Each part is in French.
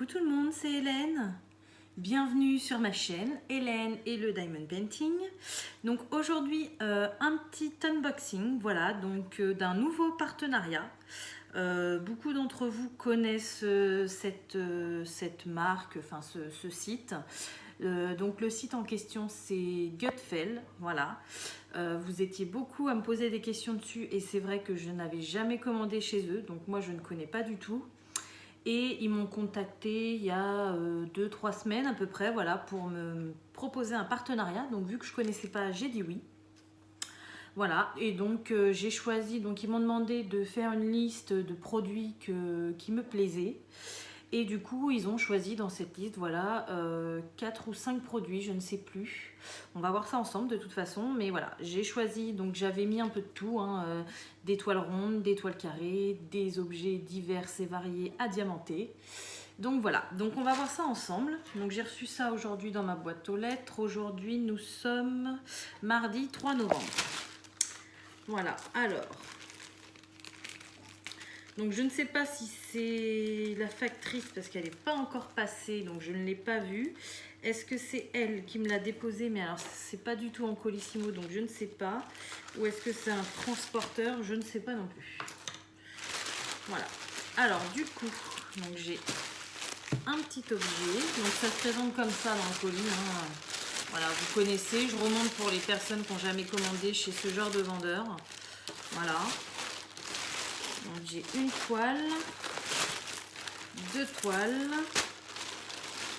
Coucou tout le monde, c'est Hélène. Bienvenue sur ma chaîne, Hélène et le Diamond Painting. Donc aujourd'hui, un petit unboxing, voilà, donc d'un nouveau partenariat. Beaucoup d'entre vous connaissent cette marque, enfin ce site. Donc le site en question c'est Gutfeld, voilà. Vous étiez beaucoup à me poser des questions dessus et c'est vrai que je n'avais jamais commandé chez eux, donc moi je ne connais pas du tout. Et ils m'ont contacté il y a 2-3 semaines à peu près, voilà, pour me proposer un partenariat. Donc vu que je ne connaissais pas, j'ai dit oui. Voilà, et donc j'ai choisi, donc ils m'ont demandé de faire une liste de produits qui me plaisaient. Et du coup, ils ont choisi dans cette liste, voilà, 4 ou 5 produits, je ne sais plus. On va voir ça ensemble de toute façon, mais voilà, j'ai choisi, donc j'avais mis un peu de tout, hein, des toiles rondes, des toiles carrées, des objets divers et variés à diamanter. Donc voilà, donc on va voir ça ensemble. Donc j'ai reçu ça aujourd'hui dans ma boîte aux lettres. Aujourd'hui, nous sommes mardi 3 novembre. Voilà, alors... Donc je ne sais pas si c'est la factrice parce qu'elle n'est pas encore passée, donc je ne l'ai pas vue. Est-ce que c'est elle qui me l'a déposée? Mais alors c'est pas du tout en colissimo, donc je ne sais pas. Ou est-ce que c'est un transporteur? Je ne sais pas non plus. Voilà. Alors du coup, donc j'ai un petit objet. Donc ça se présente comme ça dans le colis, hein. Voilà, vous connaissez. Je remonte pour les personnes qui n'ont jamais commandé chez ce genre de vendeur. Voilà. Donc j'ai une toile, 2 toiles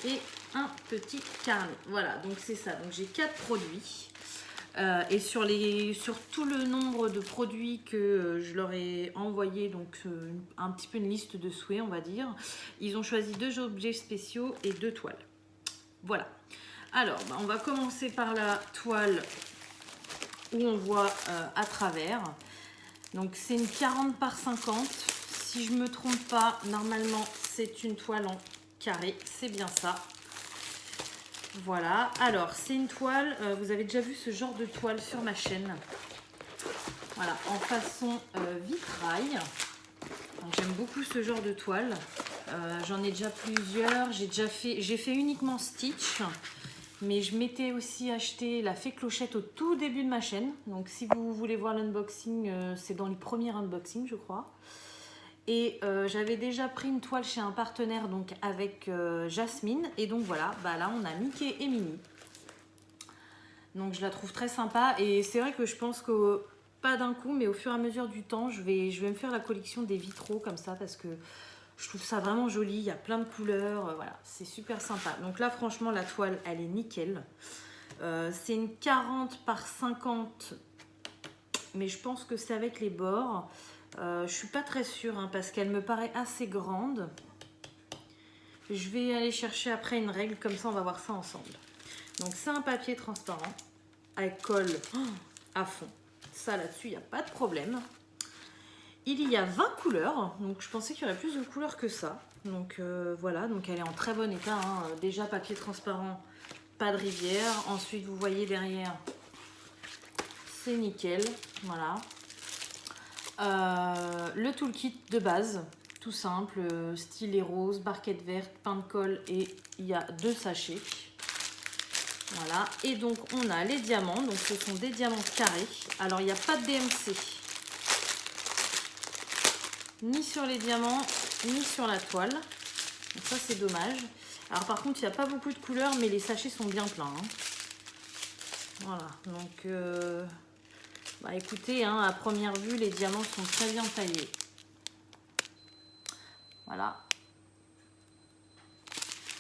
et un petit carnet. Voilà, donc c'est ça. Donc j'ai 4 produits. Et sur tout le nombre de produits que je leur ai envoyé, donc un petit peu une liste de souhaits, on va dire, ils ont choisi 2 objets spéciaux et 2 toiles. Voilà. Alors, on va commencer par la toile où on voit à travers. Donc c'est une 40 par 50, si je me trompe pas, normalement c'est une toile en carré, c'est bien ça. Voilà, alors c'est une toile, vous avez déjà vu ce genre de toile sur ma chaîne. Voilà, en façon vitrail. J'aime beaucoup ce genre de toile, j'en ai déjà plusieurs, j'ai fait uniquement stitch. Mais je m'étais aussi acheté la fée clochette au tout début de ma chaîne. Donc si vous voulez voir l'unboxing, c'est dans les premiers unboxings, je crois. Et j'avais déjà pris une toile chez un partenaire, donc avec Jasmine. Et donc voilà, bah là on a Mickey et Minnie. Donc je la trouve très sympa. Et c'est vrai que je pense que, pas d'un coup, mais au fur et à mesure du temps, je vais me faire la collection des vitraux comme ça. Parce que je trouve ça vraiment joli, il y a plein de couleurs, voilà, c'est super sympa. Donc là, franchement, la toile, elle est nickel. C'est une 40 par 50, mais je pense que c'est avec les bords. Je suis pas très sûre, hein, parce qu'elle me paraît assez grande. Je vais aller chercher après une règle, comme ça, on va voir ça ensemble. Donc, c'est un papier transparent, avec colle à fond. Ça, là-dessus, il n'y a pas de problème. Il y a 20 couleurs, donc je pensais qu'il y aurait plus de couleurs que ça. Donc voilà, donc elle est en très bon état, hein. Déjà papier transparent, pas de rivière. Ensuite vous voyez derrière, c'est nickel, voilà. Le toolkit de base, tout simple, stylet rose, barquette verte, pain de colle et il y a 2 sachets. Voilà, et donc on a les diamants, donc ce sont des diamants carrés. Alors il n'y a pas de DMC. Ni sur les diamants, ni sur la toile. Donc ça, c'est dommage. Alors par contre, il n'y a pas beaucoup de couleurs, mais les sachets sont bien pleins, hein. Voilà, donc... bah écoutez, hein, à première vue, les diamants sont très bien taillés. Voilà.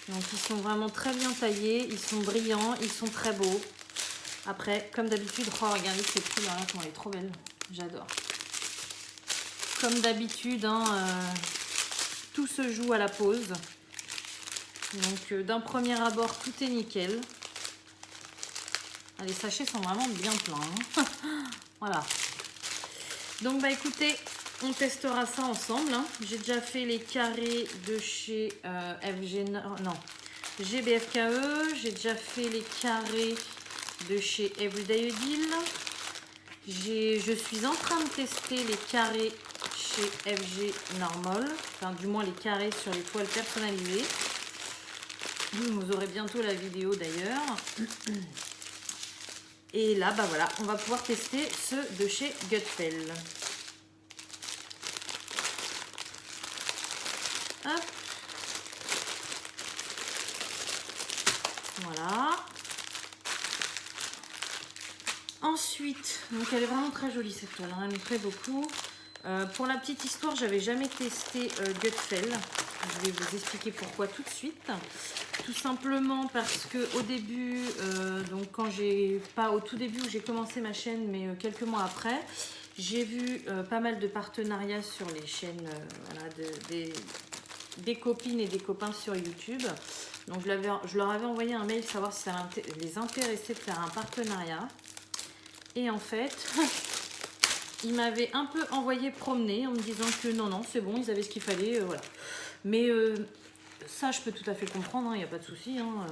Donc ils sont vraiment très bien taillés, ils sont brillants, ils sont très beaux. Après, comme d'habitude, oh, regardez cette couleur là, comment elle est trop belle. J'adore. Comme d'habitude, hein, tout se joue à la pose. Donc d'un premier abord, tout est nickel. Ah, les sachets sont vraiment bien pleins, hein. Voilà. Donc bah écoutez, on testera ça ensemble, hein. J'ai déjà fait les carrés de chez GBFKE. J'ai déjà fait les carrés de chez Everyday Deal. Je suis en train de tester les carrés chez FG Normal, enfin du moins les carrés sur les toiles personnalisées. Vous aurez bientôt la vidéo d'ailleurs. Et là, bah voilà, on va pouvoir tester ceux de chez Gutfeld. Hop. Voilà. Ensuite, donc elle est vraiment très jolie cette toile, hein, elle me plaît beaucoup. Pour la petite histoire, j'avais jamais testé Gutfeld. Je vais vous expliquer pourquoi tout de suite. Tout simplement parce que au début, donc quand j'ai pas au tout début où j'ai commencé ma chaîne, mais quelques mois après, j'ai vu pas mal de partenariats sur les chaînes voilà, des copines et des copains sur YouTube. Donc je leur avais envoyé un mail savoir si ça les intéressait de faire un partenariat. Et en fait, ils m'avaient un peu envoyé promener en me disant que non, c'est bon, ils avaient ce qu'il fallait, voilà. Mais ça, je peux tout à fait comprendre, il n'y a pas de souci. On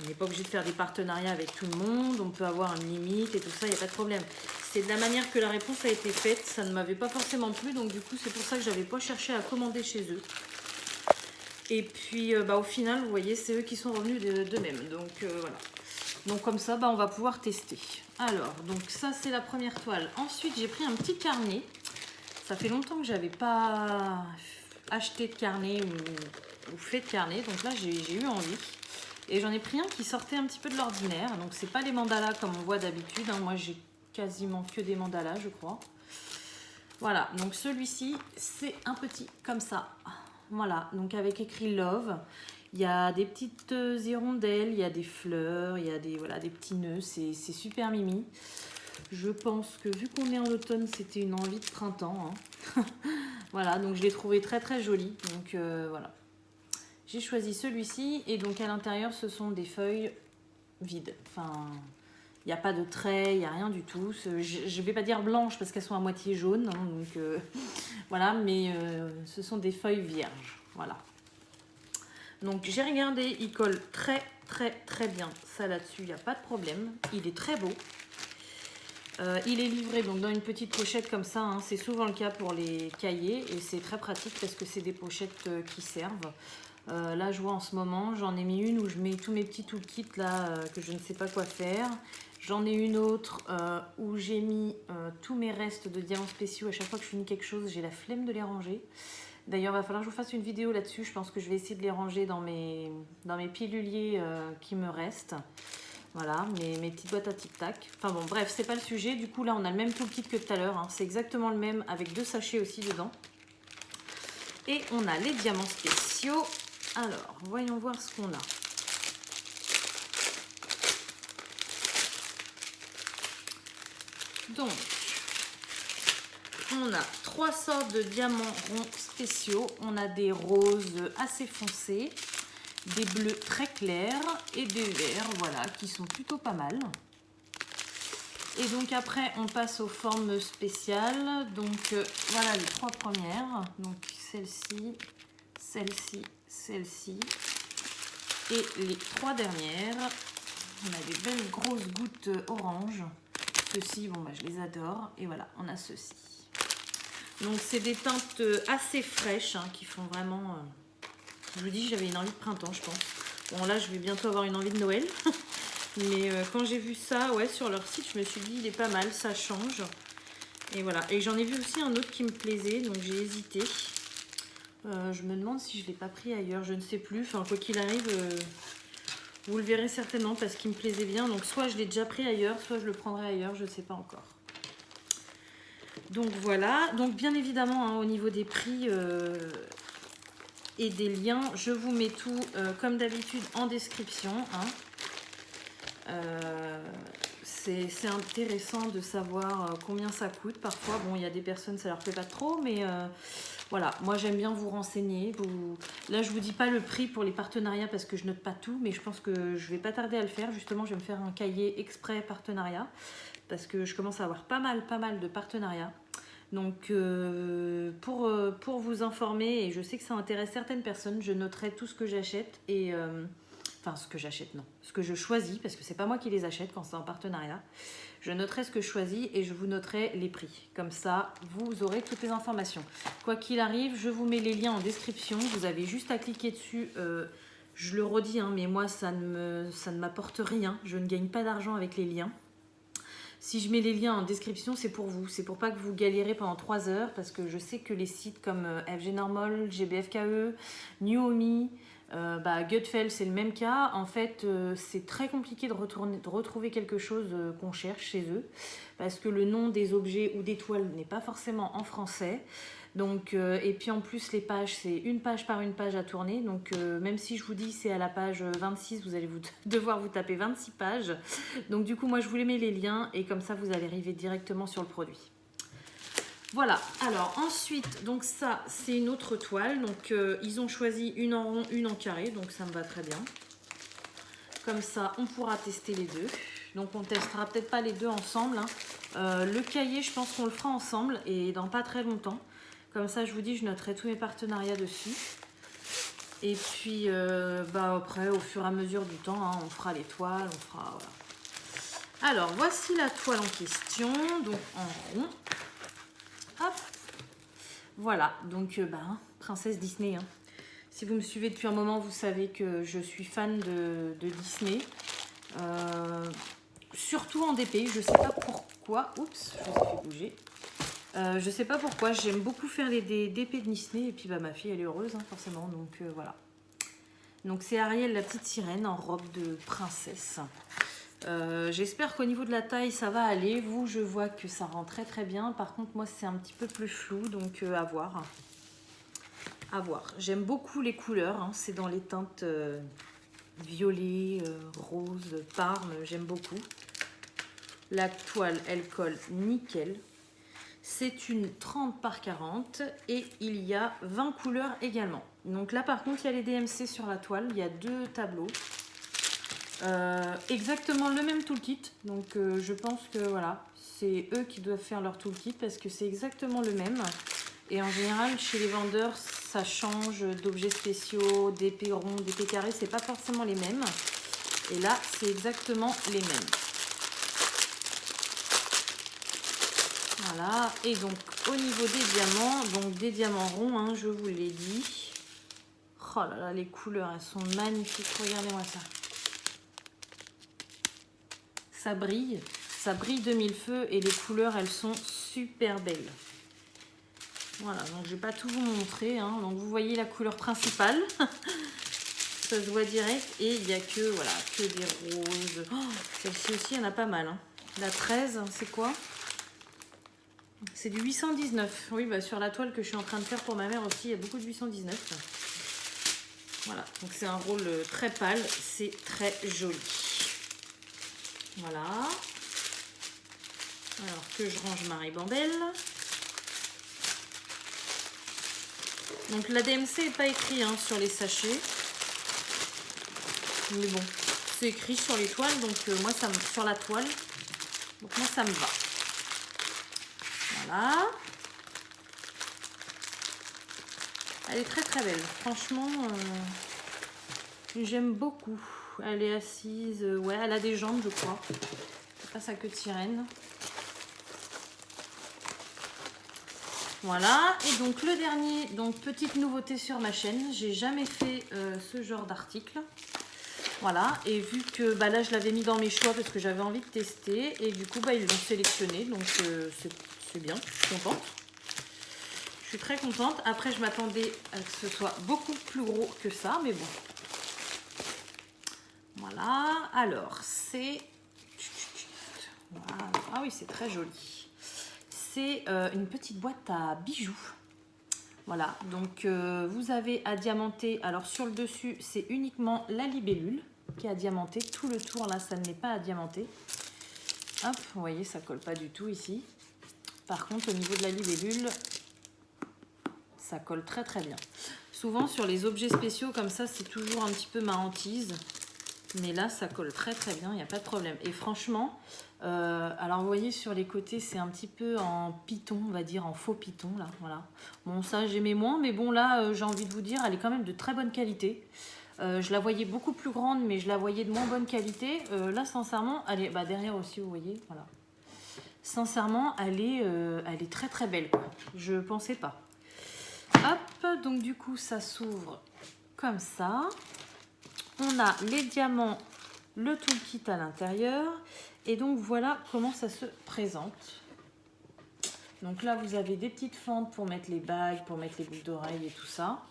n'est pas obligé de faire des partenariats avec tout le monde, on peut avoir une limite et tout ça, il n'y a pas de problème. C'est de la manière que la réponse a été faite, ça ne m'avait pas forcément plu, donc du coup, c'est pour ça que je n'avais pas cherché à commander chez eux. Et puis, au final, vous voyez, c'est eux qui sont revenus d'eux-mêmes, donc voilà. Donc comme ça, on va pouvoir tester. Alors, donc ça, c'est la première toile. Ensuite, j'ai pris un petit carnet. Ça fait longtemps que j'avais pas acheté de carnet ou fait de carnet. Donc là, j'ai eu envie. Et j'en ai pris un qui sortait un petit peu de l'ordinaire. Donc c'est pas les mandalas comme on voit d'habitude. Moi, j'ai quasiment que des mandalas, je crois. Voilà, donc celui-ci, c'est un petit comme ça. Voilà, donc avec écrit Love. Il y a des petites hirondelles, il y a des fleurs, il y a des petits nœuds. C'est super mimi. Je pense que vu qu'on est en automne, c'était une envie de printemps. Voilà, donc je l'ai trouvé très très joli. Donc voilà. J'ai choisi celui-ci. Et donc à l'intérieur, ce sont des feuilles vides. Enfin, il n'y a pas de trait, il n'y a rien du tout. Je ne vais pas dire blanches parce qu'elles sont à moitié jaunes. Donc voilà, mais ce sont des feuilles vierges. Voilà. Donc j'ai regardé, il colle très très très bien. Ça là-dessus, il n'y a pas de problème. Il est très beau. Il est livré donc dans une petite pochette comme ça. C'est souvent le cas pour les cahiers et c'est très pratique parce que c'est des pochettes qui servent. Là, je vois en ce moment, j'en ai mis une où je mets tous mes petits toolkits là que je ne sais pas quoi faire. J'en ai une autre où j'ai mis tous mes restes de diamants spéciaux. À chaque fois que je finis quelque chose, j'ai la flemme de les ranger. D'ailleurs, il va falloir que je vous fasse une vidéo là-dessus. Je pense que je vais essayer de les ranger dans mes piluliers qui me restent. Voilà, mes petites boîtes à tic-tac. Enfin bon, bref, c'est pas le sujet. Du coup, là, on a le même toolkit que tout à l'heure. C'est exactement le même avec 2 sachets aussi dedans. Et on a les diamants spéciaux. Alors, voyons voir ce qu'on a. Donc, on a 3 sortes de diamants ronds spéciaux. On a des roses assez foncés, des bleus très clairs et des verts, voilà, qui sont plutôt pas mal. Et donc après, on passe aux formes spéciales. Donc voilà les 3 premières. Donc celle-ci, celle-ci, celle-ci. Et les 3 dernières. On a des belles grosses gouttes orange. Ceux-ci, bon, je les adore. Et voilà, on a ceux-ci. Donc c'est des teintes assez fraîches qui font vraiment... Je vous dis, j'avais une envie de printemps, je pense. Bon, là, je vais bientôt avoir une envie de Noël. Mais quand j'ai vu ça, ouais, sur leur site, je me suis dit, il est pas mal, ça change. Et voilà. Et j'en ai vu aussi un autre qui me plaisait, donc j'ai hésité. Je me demande si je ne l'ai pas pris ailleurs, je ne sais plus. Enfin, quoi qu'il arrive, vous le verrez certainement parce qu'il me plaisait bien. Donc, soit je l'ai déjà pris ailleurs, soit je le prendrai ailleurs, je ne sais pas encore. Donc, voilà. Donc, bien évidemment, au niveau des prix... et des liens, je vous mets tout comme d'habitude en description. C'est intéressant de savoir combien ça coûte. Parfois, bon, il y a des personnes, ça leur plaît pas trop, mais voilà, moi j'aime bien vous renseigner. Là, je vous dis pas le prix pour les partenariats parce que je note pas tout, mais je pense que je vais pas tarder à le faire. Justement, je vais me faire un cahier exprès partenariat parce que je commence à avoir pas mal de partenariats. Donc pour vous informer, et je sais que ça intéresse certaines personnes, je noterai tout ce que j'achète et enfin ce que j'achète, non, ce que je choisis, parce que c'est pas moi qui les achète quand c'est en partenariat. Je noterai ce que je choisis et je vous noterai les prix. Comme ça, vous aurez toutes les informations. Quoi qu'il arrive, je vous mets les liens en description. Vous avez juste à cliquer dessus. Je le redis, hein, mais moi, ça ne m'apporte rien. Je ne gagne pas d'argent avec les liens. Si je mets les liens en description, c'est pour vous. C'est pour pas que vous galérez pendant 3 heures, parce que je sais que les sites comme FG Normal, GBFKE, Nuomi, Gutfeld, c'est le même cas. En fait, c'est très compliqué de retrouver quelque chose qu'on cherche chez eux, parce que le nom des objets ou des toiles n'est pas forcément en français. Donc, et puis en plus, les pages, c'est une page par une page à tourner. Donc, même si je vous dis c'est à la page 26, vous allez devoir vous taper 26 pages. Donc, du coup, moi, je vous les mets les liens et comme ça, vous allez arriver directement sur le produit. Voilà, alors ensuite, donc ça, c'est une autre toile. Donc, ils ont choisi une en rond, une en carré. Donc, ça me va très bien. Comme ça, on pourra tester les deux. Donc, on testera peut-être pas les deux ensemble, hein. Le cahier, je pense qu'on le fera ensemble et dans pas très longtemps. Comme ça, je vous dis, je noterai tous mes partenariats dessus. Et puis, après, au fur et à mesure du temps, hein, on fera les toiles, on fera... Voilà. Alors, voici la toile en question, donc en rond. Hop. Voilà, donc, princesse Disney. Hein. Si vous me suivez depuis un moment, vous savez que je suis fan de Disney. Surtout en DP, je sais pas pourquoi. Oups, je me suis fait bouger. Je sais pas pourquoi, j'aime beaucoup faire des DP de Disney et puis ma fille elle est heureuse, hein, forcément, donc voilà. Donc c'est Ariel la petite sirène en robe de princesse. J'espère qu'au niveau de la taille ça va aller. Vous, je vois que ça rend très très bien. Par contre moi c'est un petit peu plus flou, donc à voir. À voir. J'aime beaucoup les couleurs, hein. C'est dans les teintes violet, rose, parme, j'aime beaucoup. La toile elle colle nickel. C'est une 30 par 40 et il y a 20 couleurs également. Donc là par contre il y a les DMC sur la toile, il y a 2 tableaux. Exactement le même toolkit, donc je pense que voilà, c'est eux qui doivent faire leur toolkit parce que c'est exactement le même. Et en général chez les vendeurs ça change d'objets spéciaux, d'épées ronds, d'épées carrées, c'est pas forcément les mêmes. Et là c'est exactement les mêmes. Voilà, et donc au niveau des diamants, donc des diamants ronds, hein, je vous l'ai dit. Oh là là, les couleurs, elles sont magnifiques, regardez-moi ça. Ça brille de mille feux et les couleurs, elles sont super belles. Voilà, donc je vais pas tout vous montrer, hein. Donc vous voyez la couleur principale, ça se voit direct, et il n'y a que, voilà, que des roses. Oh, celle-ci aussi, il y en a pas mal, hein. La 13, c'est quoi ? C'est du 819. Oui, sur la toile que je suis en train de faire pour ma mère aussi, il y a beaucoup de 819. Voilà, donc c'est un rôle très pâle, c'est très joli. Voilà. Alors que je range ma ribambelle. Donc la DMC n'est pas écrit hein, sur les sachets. Mais bon, c'est écrit sur les toiles, donc moi ça me sur la toile. Donc moi ça me va. Voilà. Elle est très très belle. Franchement, j'aime beaucoup. Elle est assise. Ouais, elle a des jambes, je crois. C'est pas sa queue de sirène. Voilà. Et donc le dernier, donc petite nouveauté sur ma chaîne. J'ai jamais fait ce genre d'article. Voilà. Et vu que là je l'avais mis dans mes choix parce que j'avais envie de tester. Et du coup ils l'ont sélectionné. Donc c'est bien. Je suis contente. Je suis très contente. Après, je m'attendais à que ce soit beaucoup plus gros que ça, mais bon. Voilà. Alors, c'est... Voilà. Ah oui, c'est très joli. C'est une petite boîte à bijoux. Voilà. Donc, vous avez à diamanter. Alors, sur le dessus, c'est uniquement la libellule qui est à diamanter. Tout le tour, là, ça n'est pas à diamanter. Hop, vous voyez, ça colle pas du tout ici. Par contre, au niveau de la libellule... ça colle très très bien. Souvent sur les objets spéciaux comme ça, c'est toujours un petit peu ma hantise. Mais là, ça colle très très bien, il n'y a pas de problème. Et franchement, alors vous voyez sur les côtés, c'est un petit peu en python, on va dire, en faux python. Là, voilà. Bon, ça j'aimais moins, mais bon là, j'ai envie de vous dire, elle est quand même de très bonne qualité. Je la voyais beaucoup plus grande, mais je la voyais de moins bonne qualité. Là, sincèrement, elle est derrière aussi, vous voyez, voilà. Sincèrement, elle est très très belle, quoi. Je pensais pas. Hop, donc du coup, ça s'ouvre comme ça. On a les diamants, le toolkit à l'intérieur. Et donc, voilà comment ça se présente. Donc là, vous avez des petites fentes pour mettre les bagues, pour mettre les boucles d'oreilles et tout ça.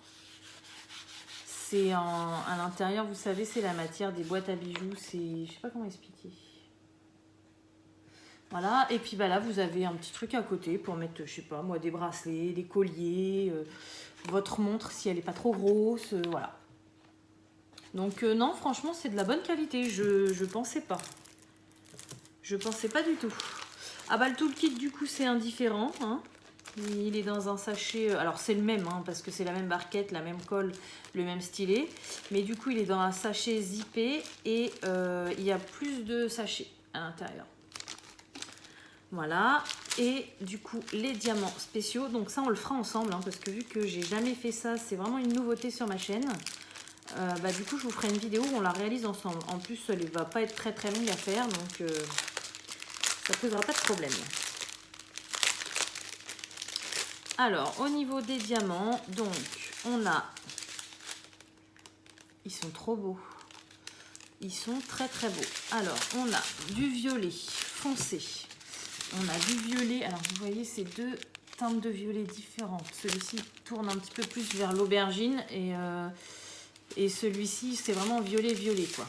C'est à l'intérieur, vous savez, c'est la matière des boîtes à bijoux. C'est, je sais pas comment expliquer. Voilà, et puis bah là, vous avez un petit truc à côté pour mettre, je sais pas moi, des bracelets, des colliers, votre montre si elle n'est pas trop grosse, voilà. Donc non, franchement, c'est de la bonne qualité, je pensais pas. Je pensais pas du tout. Ah bah le toolkit, du coup, c'est indifférent, hein. Il est dans un sachet, alors c'est le même, hein, parce que c'est la même barquette, la même colle, le même stylet. Mais du coup, il est dans un sachet zippé et il y a plus de sachets à l'intérieur. Voilà, et du coup, les diamants spéciaux. Donc ça, on le fera ensemble, hein, parce que vu que j'ai jamais fait ça, c'est vraiment une nouveauté sur ma chaîne. Bah, du coup, je vous ferai une vidéo où on la réalise ensemble. En plus, elle ne va pas être très très longue à faire, donc ça ne posera pas de problème. Alors, au niveau des diamants, donc, on a... Ils sont trop beaux. Ils sont très très beaux. Alors, on a du violet foncé. On a du violet. Alors, vous voyez, c'est deux teintes de violet différentes. Celui-ci tourne un petit peu plus vers l'aubergine et celui-ci, c'est vraiment violet-violet, quoi.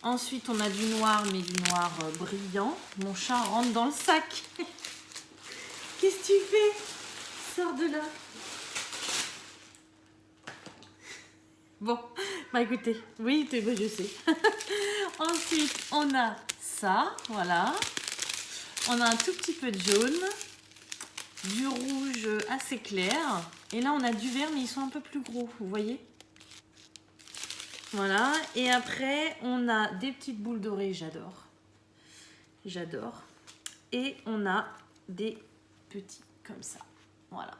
Ensuite, on a du noir, mais du noir brillant. Mon chat rentre dans le sac. Qu'est-ce que tu fais? Sors de là. Bon, bah écoutez, oui, je sais. Ensuite, on a ça, voilà. On a un tout petit peu de jaune, du rouge assez clair. Et là, on a du vert, mais ils sont un peu plus gros, vous voyez? Voilà, et après, on a des petites boules dorées, j'adore. J'adore. Et on a des petits comme ça, voilà.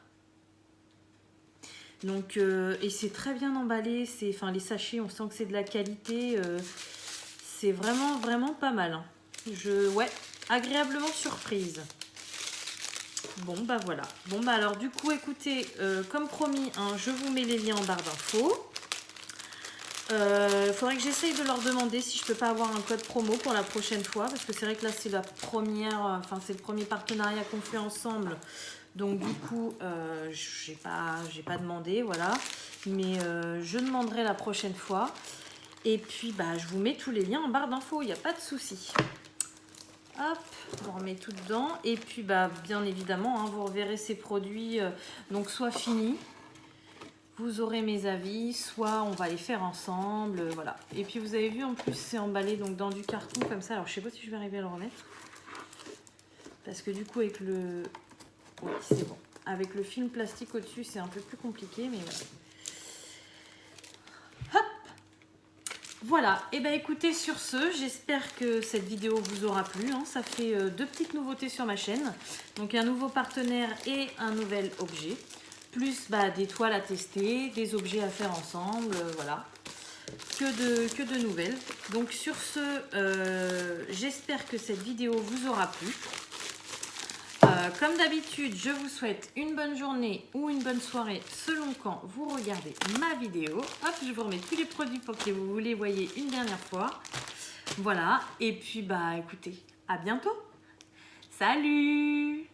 Donc, et c'est très bien emballé, enfin les sachets, on sent que c'est de la qualité, c'est vraiment, vraiment pas mal. Hein. Ouais, agréablement surprise. Bon, bah voilà. Bon, bah alors du coup, écoutez, comme promis, hein, je vous mets les liens en barre d'infos. Faudrait que j'essaye de leur demander si je peux pas avoir un code promo pour la prochaine fois, parce que c'est vrai que là c'est la première, enfin c'est le premier partenariat qu'on fait ensemble, donc du coup j'ai pas demandé, voilà, mais je demanderai la prochaine fois. Et puis bah je vous mets tous les liens en barre d'infos, il n'y a pas de souci. Hop, on remet tout dedans et puis bah bien évidemment hein, vous reverrez ces produits donc soit finis. Vous aurez mes avis, soit on va les faire ensemble, voilà. Et puis vous avez vu, en plus, c'est emballé donc dans du carton comme ça. Alors, je sais pas si je vais arriver à le remettre. Parce que du coup, avec le... Oui, c'est bon. Avec le film plastique au-dessus, c'est un peu plus compliqué, mais voilà. Hop! Voilà. Et ben écoutez, sur ce, j'espère que cette vidéo vous aura plu. Hein. Ça fait deux petites nouveautés sur ma chaîne. Donc, un nouveau partenaire et un nouvel objet. Plus bah, des toiles à tester, des objets à faire ensemble, voilà. Que de nouvelles. Donc sur ce, j'espère que cette vidéo vous aura plu. Comme d'habitude, je vous souhaite une bonne journée ou une bonne soirée selon quand vous regardez ma vidéo. Hop, je vous remets tous les produits pour que vous les voyez une dernière fois. Voilà, et puis bah écoutez, à bientôt. Salut!